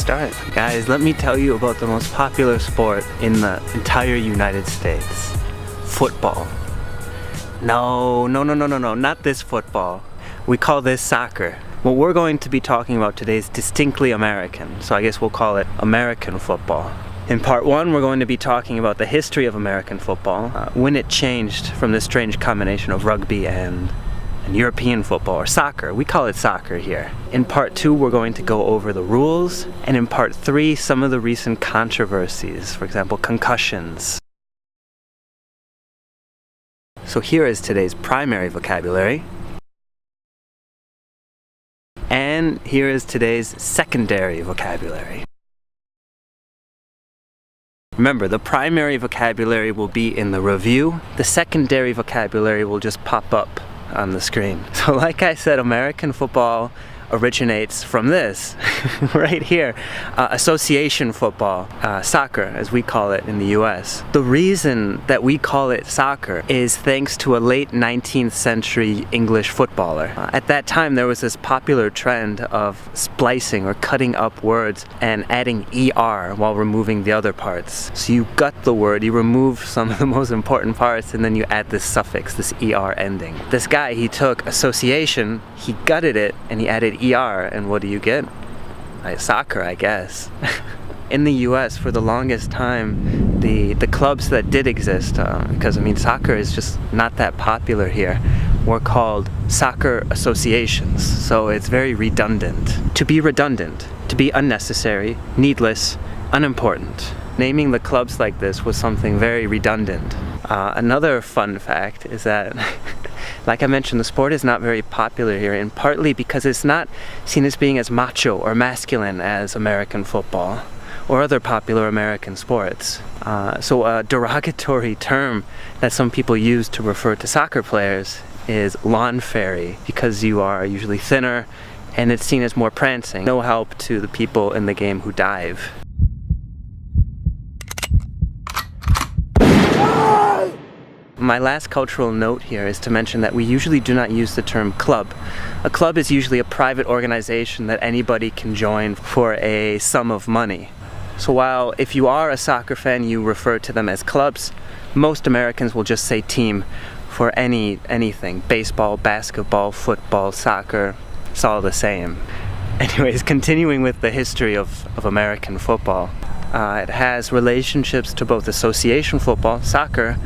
start. Guys, let me tell you about the most popular sport in the entire United States. Football. No, not this football. We call this soccer. What we're going to be talking about today is distinctly American, so I guess we'll call it American football. In part one, we're going to be talking about the history of American football, when it changed from this strange combination of rugby and European football, or soccer. We call it soccer here. In part two, we're going to go over the rules, and in part three, some of the recent controversies, for example, concussions. So here is today's primary vocabulary. And here is today's secondary vocabulary. Remember, the primary vocabulary will be in the review. The secondary vocabulary will just pop up on the screen. So like I said, American football originates from this right here, association football, soccer as we call it in the US. The reason that we call it soccer is thanks to a late 19th century English footballer. At that time there was this popular trend of splicing or cutting up words and adding ER while removing the other parts. So you gut the word, you remove some of the most important parts, and then you add this suffix, this ER ending. This guy, he took association, he gutted it, and he added ER, and what do you get? Soccer, I guess. In the US, for the longest time, the clubs that did exist, because I mean soccer is just not that popular here, were called soccer associations. So it's very redundant. To be redundant, to be unnecessary, needless, unimportant. Naming the clubs like this was something very redundant. Another fun fact is that like I mentioned, the sport is not very popular here, and partly because it's not seen as being as macho or masculine as American football or other popular American sports. So a derogatory term that some people use to refer to soccer players is lawn fairy, because you are usually thinner and it's seen as more prancing. No help to the people in the game who dive. My last cultural note here is to mention that we usually do not use the term club. A club is usually a private organization that anybody can join for a sum of money. So while if you are a soccer fan you refer to them as clubs, most Americans will just say team for anything. Baseball, basketball, football, soccer, it's all the same. Anyways, continuing with the history of American football. It has relationships to both association football, soccer,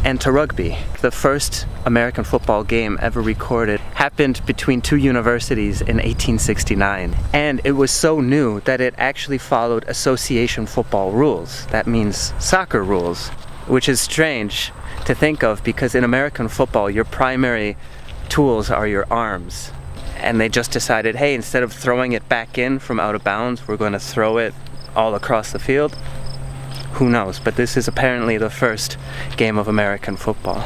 and to rugby. The first American football game ever recorded happened between two universities in 1869. And it was so new that it actually followed association football rules. That means soccer rules, which is strange to think of because in American football, your primary tools are your arms. And they just decided, hey, instead of throwing it back in from out of bounds, we're going to throw it all across the field. Who knows, but this is apparently the first game of American football.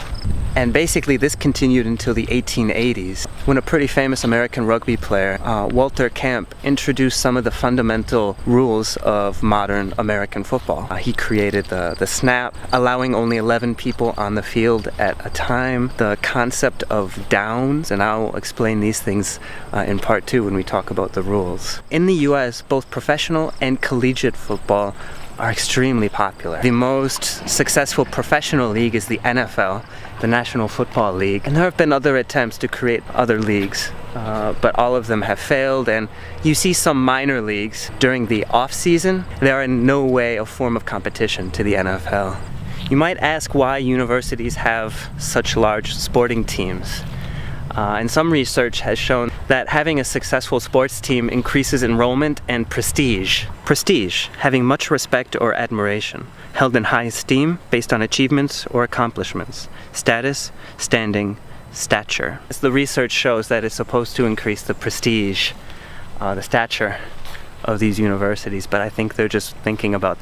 And basically this continued until the 1880s, when a pretty famous American rugby player, Walter Camp, introduced some of the fundamental rules of modern American football. He created the snap, allowing only 11 people on the field at a time, the concept of downs, and I'll explain these things in part two when we talk about the rules. In the US, both professional and collegiate football are extremely popular. The most successful professional league is the NFL, the National Football League, and there have been other attempts to create other leagues, but all of them have failed, and you see some minor leagues during the off-season. They are in no way a form of competition to the NFL. You might ask why universities have such large sporting teams. And some research has shown that having a successful sports team increases enrollment and prestige. Prestige, having much respect or admiration, held in high esteem based on achievements or accomplishments. Status, standing, stature. As the research shows that it's supposed to increase the prestige, the stature of these universities, but I think they're just thinking about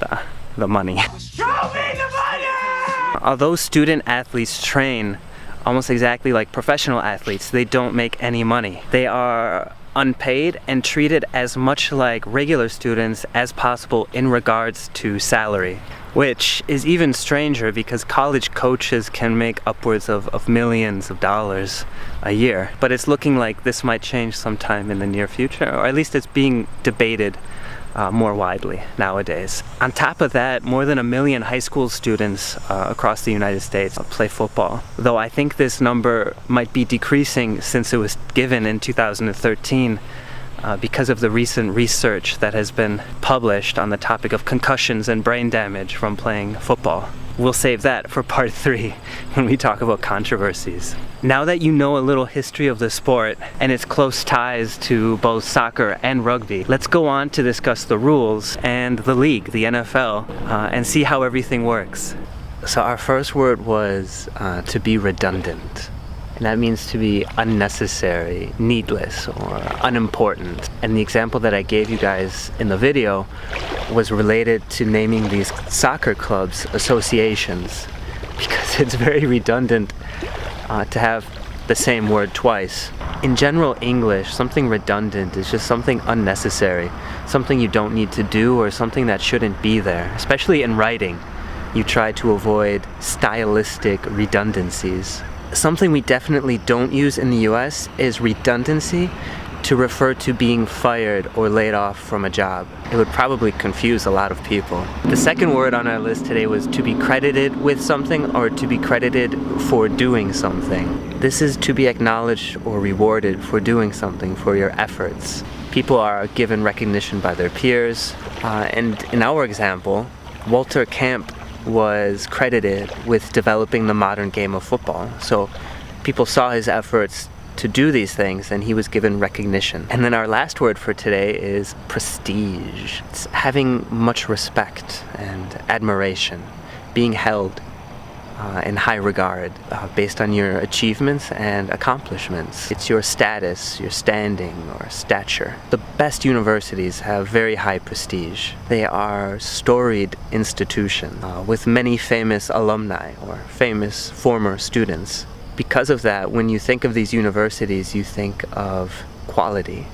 the money. Show me the money! Although student athletes train almost exactly like professional athletes, they don't make any money. They are unpaid and treated as much like regular students as possible in regards to salary, which is even stranger because college coaches can make upwards of millions of dollars a year. But it's looking like this might change sometime in the near future, or at least it's being debated more widely nowadays. On top of that, more than 1 million high school students across the United States play football, though I think this number might be decreasing since it was given in 2013 because of the recent research that has been published on the topic of concussions and brain damage from playing football. We'll save that for part 3 when we talk about controversies. Now that you know a little history of the sport and its close ties to both soccer and rugby, let's go on to discuss the rules and the league, the NFL, and see how everything works. So our first word was to be redundant. And that means to be unnecessary, needless, or unimportant. And the example that I gave you guys in the video was related to naming these soccer clubs associations, because it's very redundant to have the same word twice. In general English, something redundant is just something unnecessary, something you don't need to do or something that shouldn't be there. Especially in writing, you try to avoid stylistic redundancies. Something we definitely don't use in the US is redundancy to refer to being fired or laid off from a job. It would probably confuse a lot of people. The second word on our list today was to be credited with something or to be credited for doing something. This is to be acknowledged or rewarded for doing something, for your efforts. People are given recognition by their peers, and in our example, Walter Camp was credited with developing the modern game of football. So people saw his efforts to do these things and he was given recognition. And then our last word for today is prestige. It's having much respect and admiration, being held in high regard based on your achievements and accomplishments. It's your status, your standing, or stature. The best universities have very high prestige. They are storied institutions with many famous alumni or famous former students. Because of that, when you think of these universities, you think of quality.